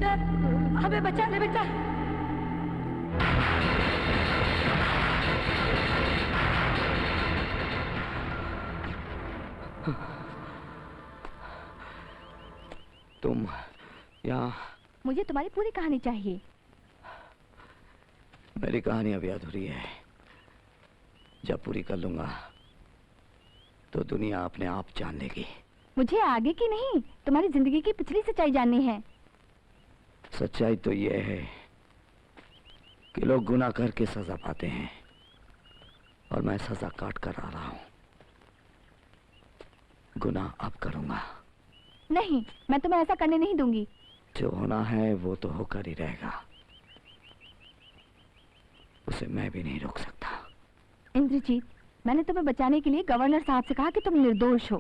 इंदर, हमें बचा ले बेटा। तुम यहाँ? मुझे तुम्हारी पूरी कहानी चाहिए। मेरी कहानी अभी अधूरी है। जब पूरी कर लूंगा तो दुनिया अपने आप जान लेगी। मुझे आगे की नहीं, तुम्हारी जिंदगी की पिछली सच्चाई जाननी है। सच्चाई तो ये है कि लोग गुनाह करके सजा पाते हैं और मैं सजा काट कर आ रहा हूं। गुनाह अब करूंगा। नहीं, मैं तुम्हें ऐसा करने नहीं दूंगी। जो होना है वो तो होकर ही रहेगा, उसे मैं भी नहीं रोक सकता। इंद्रजीत, मैंने तुम्हें बचाने के लिए गवर्नर साहब से कहा कि तुम निर्दोष हो,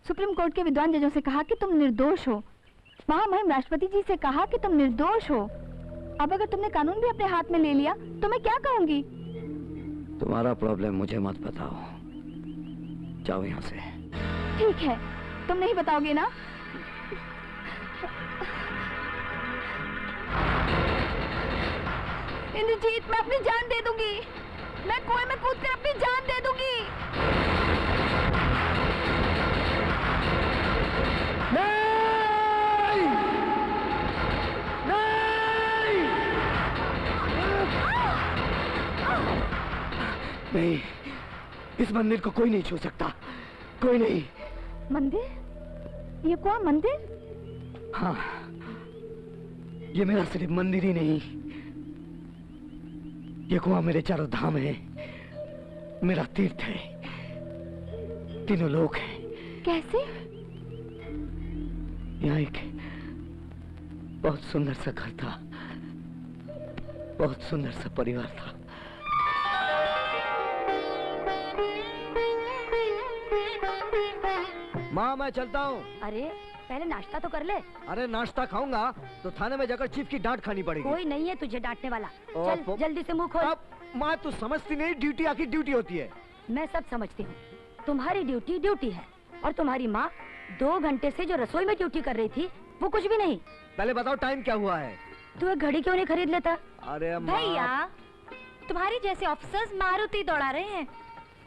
सुप्रीम कोर्ट के विद्वान जजों से कहा कि तुम निर्दोष हो, महामहिम राष्ट्रपति जी से कहा कि तुम निर्दोष हो। अब अगर तुमने कानून भी अपने हाथ में ले लिया तो मैं क्या कहूंगी? तुम्हारा प्रॉब्लम मुझे मत बताओ, जाओ यहाँ से। ठीक है, तुम नहीं बताओगे ना? इंद्रजीत, मैं अपनी जान दे दूंगी। मैं कुएं में कूदकर अपनी जान दे दूंगी। नहीं! नहीं! नहीं, इस मंदिर को कोई नहीं छू सकता, कोई नहीं। मंदिर? ये कौन मंदिर? हाँ, ये मेरा सिर्फ मंदिर ही नहीं, ये कुआं मेरे चारों धाम है, मेरा तीर्थ है, तीनों लोक हैं। कैसे? यहाँ एक बहुत सुंदर सा घर था, बहुत सुंदर सा परिवार था। माँ, मैं चलता हूँ। अरे पहले नाश्ता तो कर ले। अरे नाश्ता खाऊंगा तो थाने में जाकर चीफ की डांट खानी पड़ेगी। कोई नहीं है तुझे डांटने वाला। चल जल्दी से मुंह खोल। अब माँ, तू समझती नहीं, ड्यूटी आखिर ड्यूटी होती है। मैं सब समझती हूँ, तुम्हारी ड्यूटी ड्यूटी है और तुम्हारी माँ 2 घंटे से जो रसोई में ड्यूटी कर रही थी वो कुछ भी नहीं। पहले बताओ टाइम क्या हुआ है? तू एक घड़ी क्यों नहीं खरीद लेता? अरे भैया, तुम्हारे जैसे ऑफिसर्स मारुति दौड़ा रहे हैं,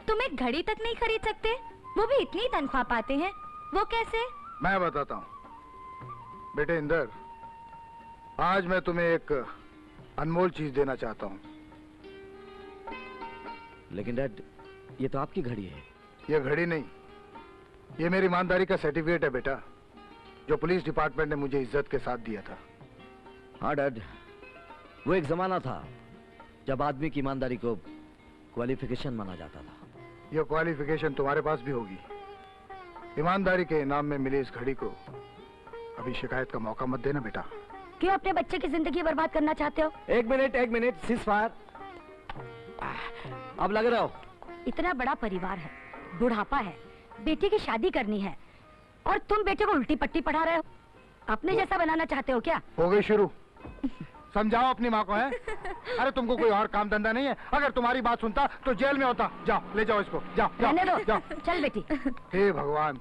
तुम एक घड़ी तक नहीं खरीद सकते? वो भी इतनी तनख्वाह पाते हैं, वो कैसे? मैं बताता हूँ बेटे इंदर, आज मैं तुम्हें एक अनमोल चीज देना चाहता हूँ। लेकिन डैड, ये तो आपकी घड़ी है। ये घड़ी नहीं, ये मेरी ईमानदारी का सर्टिफिकेट है बेटा, जो पुलिस डिपार्टमेंट ने मुझे इज्जत के साथ दिया था। हाँ डैड, वो एक जमाना था जब आदमी की ईमानदारी को क्वालिफिकेशन माना जाता था। ये क्वालिफिकेशन तुम्हारे पास भी होगी। ईमानदारी के इनाम में मिली इस घड़ी को अभी शिकायत का मौका मत देना बेटा। क्यों अपने बच्चे की जिंदगी बर्बाद करना चाहते हो? एक मिनट, सीज फायर। अब लग रहा हो। इतना बड़ा परिवार है, बुढ़ापा है, बेटी की शादी करनी है और तुम बेटे को उल्टी पट्टी पढ़ा रहे हो। अपने जैसा बनाना चाहते हो क्या? हो गई शुरू। समझाओ अपनी माँ को। है अरे तुमको कोई और काम धंधा नहीं है? अगर तुम्हारी बात सुनता तो जेल में होता। जाओ ले जाओ इसको, जाओ रहने दो। जाओ। चल बेटी। हे भगवान।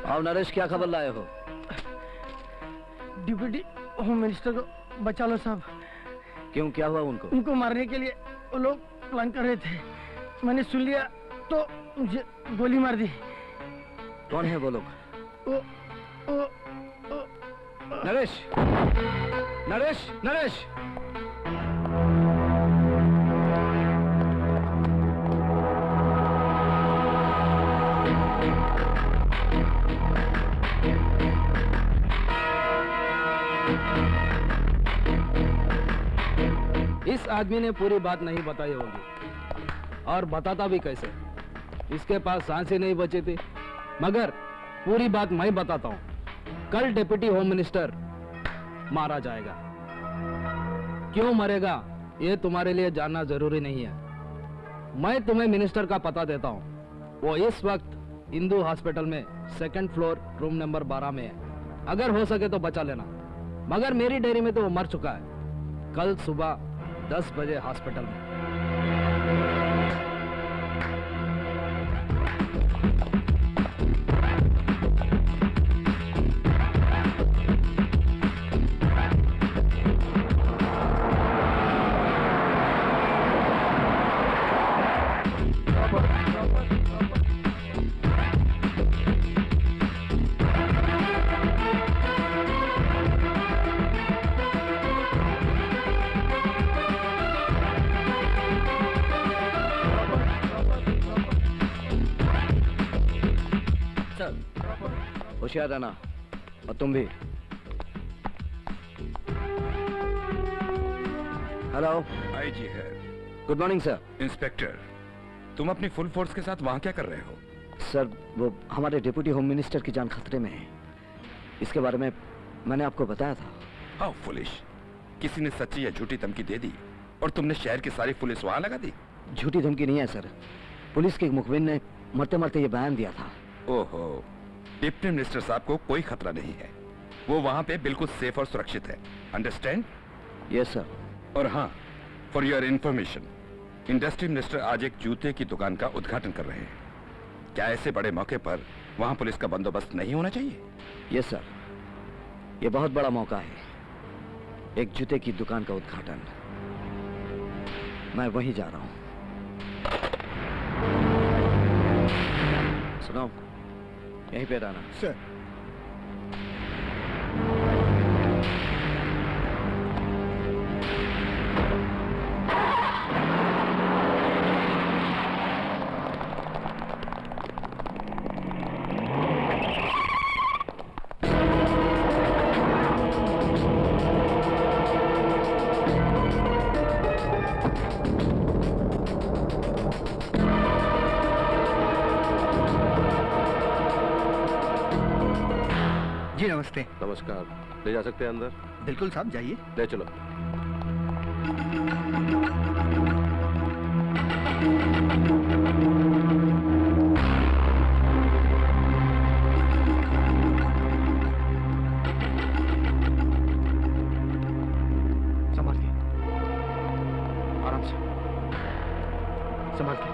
आओ नरेश, क्या खबर लाए हो? डिप्टी होम मिनिस्टर को बचा लो साहब। क्यों, क्या हुआ उनको? उनको मारने के लिए वो लोग प्लान कर रहे थे, मैंने सुन लिया तो मुझे गोली मार दी। कौन है वो लोग? ओ, नरेश, नरेश, नरेश! इस आदमी ने पूरी बात नहीं बताई होगी, और बताता भी कैसे? इसके पास सांसें नहीं बची थी। मगर पूरी बात मैं बताता हूं। कल डिप्टी होम मिनिस्टर मारा जाएगा। क्यों मरेगा ये तुम्हारे लिए जानना जरूरी नहीं है। मैं तुम्हें मिनिस्टर का पता देता हूं। वो इस वक्त इंदू हॉस्पिटल में 2nd फ्लोर रूम नंबर 12 में है। अगर हो सके तो बचा लेना। मगर मेरी डायरी में तो वो मर चुका है। कल सुबह 10 बजे हॉस्पिटल में। होशियार रहना, और तुम भी। हेलो, आईजी है। Good morning sir. इंस्पेक्टर, तुम अपनी फुल फोर्स के साथ वहां क्या कर रहे हो? सर, वो हमारे डिप्टी होम मिनिस्टर की जान खतरे में है। इसके बारे में मैंने आपको बताया था। How foolish. किसी ने सच्ची या झूठी धमकी दे दी और तुमने शहर की सारी पुलिस वहां लगा दी? झूठी धमकी नहीं है सर। पुलिस के एक मुखबिर ने मरते मरते ये बयान दिया था। ओहो, डिप्टी मिनिस्टर साहब को कोई खतरा नहीं है। वो वहां पे बिल्कुल सेफ और सुरक्षित है। अंडरस्टैंड? Yes sir. और हाँ, for your information, industry minister आज एक जूते की दुकान का उद्घाटन कर रहे हैं। क्या ऐसे बड़े मौके पर वहां पुलिस का बंदोबस्त नहीं होना चाहिए? यस सर, ये बहुत बड़ा मौका है। एक जूते की दुकान का उद्घाटन। मैं वहीं जा रहा हूं। सुनो, यहीं पे रहना। सर। जी नमस्ते। नमस्कार। ले जा सकते हैं अंदर? बिल्कुल साहब, जाइए। ले चलो। संभाल के, आराम से संभाल के।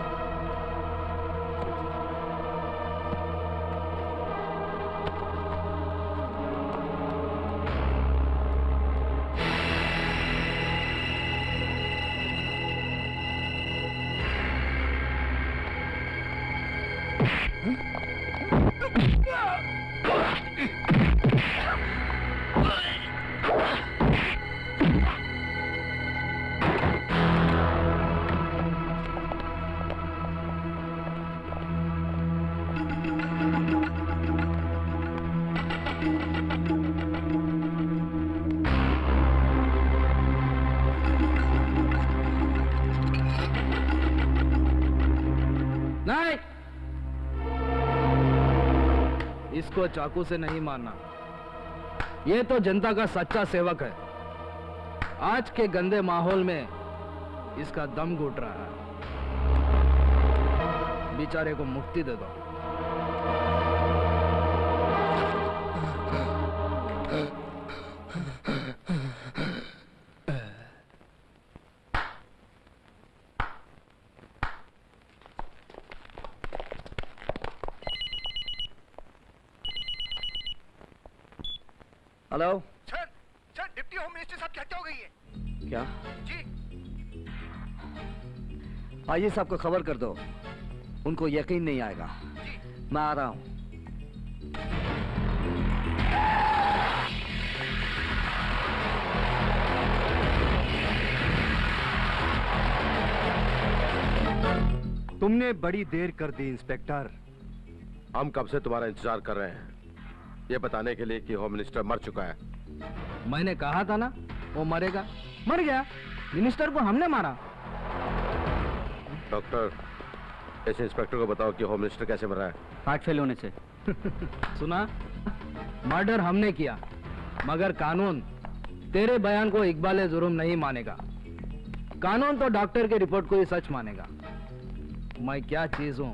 नहीं, इसको चाकू से नहीं मारना। ये तो जनता का सच्चा सेवक है। आज के गंदे माहौल में इसका दम घुट रहा है। बेचारे को मुक्ति दे दो। Hello sir, sir deputy home minister साहब की हत्या हो गई है। क्या? जी। आइए साहब को खबर कर दो। उनको यकीन नहीं आएगा। मैं आ रहा हूं। तुमने बड़ी देर कर दी इंस्पेक्टर। हम कब से तुम्हारा इंतजार कर रहे हैं, ये बताने के लिए कि होम मिनिस्टर मर चुका है। मैंने कहा था ना वो मरेगा। मर गया। मिनिस्टर को हमने मारा। डॉक्टर, इस इंस्पेक्टर को बताओ कि होम मिनिस्टर कैसे मरा है। हार्ट फेल होने से। सुना, मर्डर हमने किया, मगर कानून तेरे बयान को इकबाल जुर्म नहीं मानेगा। कानून तो डॉक्टर के रिपोर्ट को ही सच मानेगा। मैं क्या चीज हूँ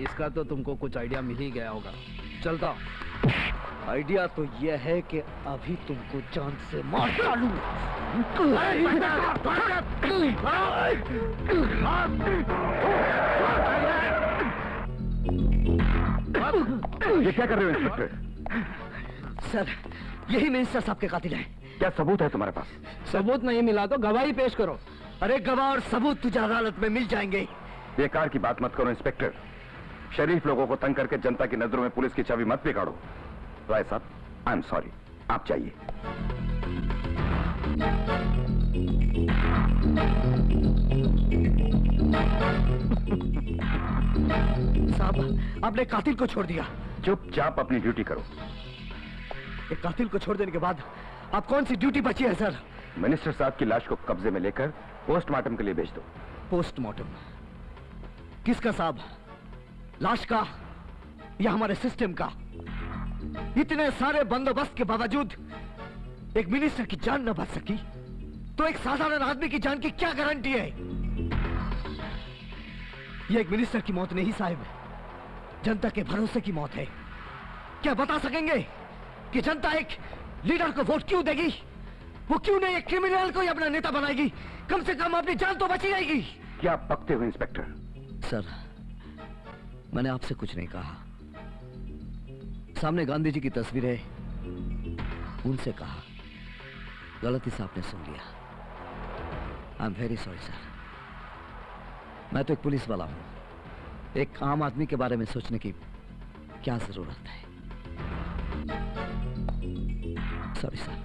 इसका तो तुमको कुछ आइडिया मिल ही गया होगा। चलता हूँ। आइडिया तो यह है कि अभी तुमको जान से मार डालूं। ये क्या कर रहे हो इंस्पेक्टर? सर, यही मिनिस्टर साहब के कातिल हैं। क्या सबूत है तुम्हारे पास? सबूत नहीं मिला तो गवाही पेश करो। अरे गवाह और सबूत तुझे अदालत में मिल जाएंगे। बेकार की बात मत करो इंस्पेक्टर। शरीफ लोगों को तंग करके जनता की नजरों में पुलिस की छवि मत बिगाड़ो। राय साहब, आई एम सॉरी, आप जाइए। साहब, आपने कातिल को छोड़ दिया। चुपचाप अपनी ड्यूटी करो। एक कातिल को छोड़ देने के बाद आप कौन सी ड्यूटी बची है सर? मिनिस्टर साहब की लाश को कब्जे में लेकर पोस्टमार्टम के लिए भेज दो। पोस्टमार्टम किसका साहब? लाश का या हमारे सिस्टम का? इतने सारे बंदोबस्त के बावजूद एक मिनिस्टर की जान न बच सकी तो एक साधारण आदमी की जान की क्या गारंटी है? यह एक मिनिस्टर की मौत नहीं साहब, जनता के भरोसे की मौत है। क्या बता सकेंगे कि जनता एक लीडर को वोट क्यों देगी? वो क्यों नहीं एक क्रिमिनल को ही अपना नेता बनाएगी? कम से कम अपनी जान तो बची रहेगी। क्या बकते हो इंस्पेक्टर? सर, मैंने आपसे कुछ नहीं कहा। सामने गांधी जी की तस्वीर है, उनसे कहा। गलती से आपने सुन लिया। I am very sorry sir. मैं तो एक पुलिस वाला हूं। एक आम आदमी के बारे में सोचने की क्या जरूरत है? Sorry sir.